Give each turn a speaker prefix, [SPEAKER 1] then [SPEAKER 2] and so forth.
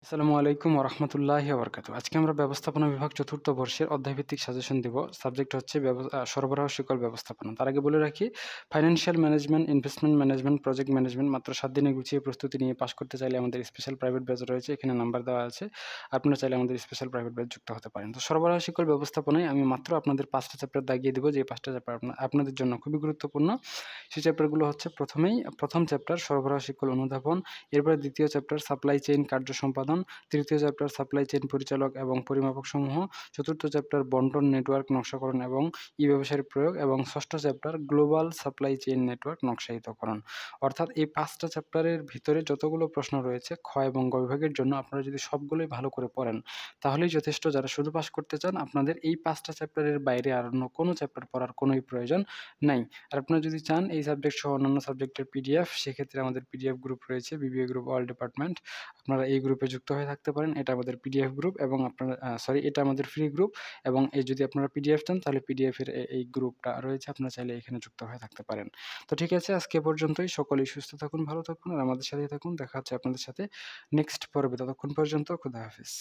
[SPEAKER 1] আসসালামু আলাইকুম ওয়া রাহমাতুল্লাহি ওয়া বারাকাতুহু। আজকে আমরা ব্যবস্থাপনা বিভাগ ৪র্থ বর্ষের অধ্যায়ভিত্তিক সাজেশন দিব। সাবজেক্ট হচ্ছে সরবরাহ শিকল ব্যবস্থাপনা। তার আগে বলে রাখি, financial management, investment management, project management মাত্র ৭ দিনে গুছিয়ে প্রস্তুতি নিয়ে পাস করতে চাইলে আমাদের স্পেশাল প্রাইভেট ব্যাচ রয়েছে। এখানে নাম্বার দেওয়া আছে। আপনারা চাইলে আমাদের স্পেশাল প্রাইভেট ব্যাচ যুক্ত হতে পারেন। তো সরবরাহ শিকল ব্যবস্থাপনায় আমি মাত্র আপনাদের ৫টা চ্যাপ্টার দাগিয়ে দিব, যে ৫টা চ্যাপ্টার আপনাদের জন্য খুবই গুরুত্বপূর্ণ। সেই চ্যাপ্টারগুলো হচ্ছে প্রথম চ্যাপ্টার সরবরাহ শিকল অনুধাবন, এরপরে দ্বিতীয় চ্যাপ্টার সাপ্লাই চেইন কার্য সম্পাদন, তৃতীয় চ্যাপ্টার সাপ্লাই চেইন পরিচালক এবং পরিমাপক সমূহ, চতুর্থ চ্যাপ্টার বন্টন নেটওয়ার্ক নকশাকরণ এবং ই-ব্যবসায়ের প্রয়োগ, এবং ষষ্ঠ chapter global supply chain network নকশায়িতকরণ। অর্থাৎ এই ৫টা চ্যাপ্টারের ভিতরে যতগুলো প্রশ্ন রয়েছে খ এবং গ বিভাগের জন্য আপনারা যদি সবগুলোই ভালো করে পড়েন তাহলেই যথেষ্ট। যারা শুধু পাস করতে চান, আপনাদের এই ৫টা চ্যাপ্টারের বাইরে আর অন্য কোনো চ্যাপ্টার পড়ার কোনোই প্রয়োজন নাই। আর আপনারা যদি চান এই সাবজেক্ট সহ অন্যান্য সাবজেক্টের পিডিএফ, সেক্ষেত্রে আমাদের পিডিএফ গ্রুপ রয়েছে, বিবিএ গ্রুপ অল ডিপার্টমেন্ট। আপনারা এই গ্রুপে যুক্ত হয়ে থাকতে পারেন। এটা আমাদের পিডিএফ গ্রুপ এবং এটা আমাদের ফ্রি গ্রুপ, এবং যদি আপনারা পিডিএফ চান তাহলে পিডিএফ এর এই গ্রুপটা রয়েছে, আপনারা চাইলে এখানে যুক্ত হয়ে থাকতে পারেন। তো ঠিক আছে, আজকে এ পর্যন্তই। সকলেই সুস্থ থাকুন, ভালো থাকুন আর আমাদের সাথেই থাকুন। দেখা হচ্ছে আপনাদের সাথে নেক্সট পর্বে। ততক্ষণ পর্যন্ত খোদা হাফেজ।